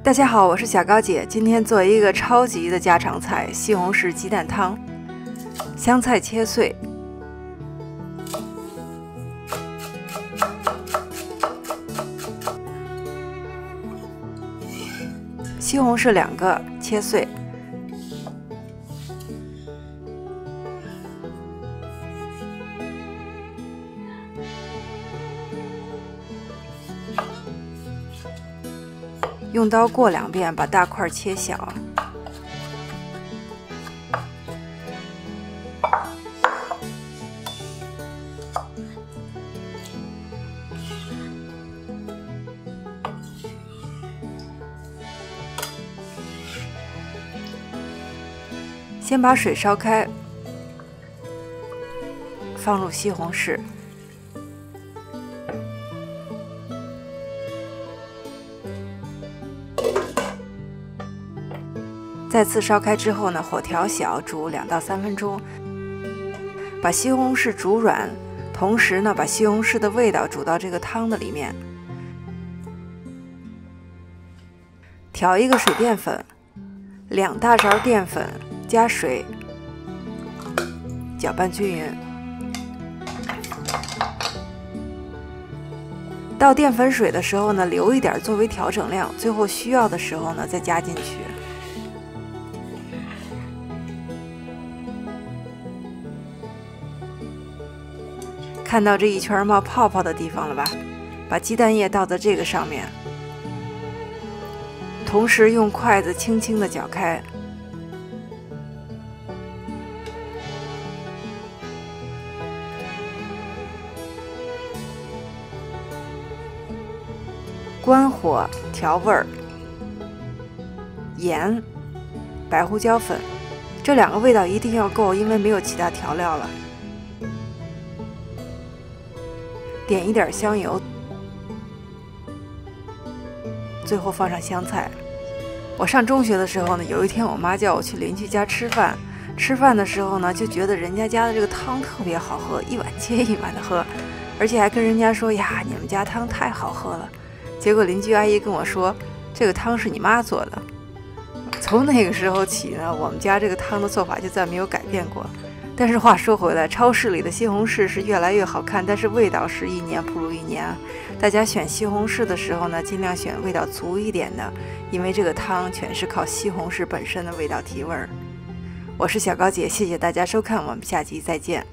大家好，我是小高姐，今天做一个超级的家常菜——西红柿鸡蛋汤。香菜切碎，西红柿2个切碎，用刀过2遍，把大块切小。先把水烧开，放入西红柿。 再次烧开之后呢，火调小，煮2到3分钟，把西红柿煮软，同时呢，把西红柿的味道煮到这个汤的里面。调一个水淀粉，2大勺淀粉加水，搅拌均匀。倒淀粉水的时候呢，留一点作为调整量，最后需要的时候呢，再加进去。 看到这一圈冒泡泡的地方了吧？把鸡蛋液倒在这个上面，同时用筷子轻轻地搅开。关火调味儿，盐、白胡椒粉，这2个味道一定要够，因为没有其他调料了。 点一点香油，最后放上香菜。我上中学的时候呢，有一天我妈叫我去邻居家吃饭，吃饭的时候呢，就觉得人家家的这个汤特别好喝，一碗接一碗的喝，而且还跟人家说呀，你们家汤太好喝了。结果邻居阿姨跟我说，这个汤是你妈做的。从那个时候起呢，我们家这个汤的做法就再没有改变过。 但是话说回来，超市里的西红柿是越来越好看，但是味道是1年不如1年啊！大家选西红柿的时候呢，尽量选味道足一点的，因为这个汤全是靠西红柿本身的味道提味儿。我是小高姐，谢谢大家收看，我们下集再见。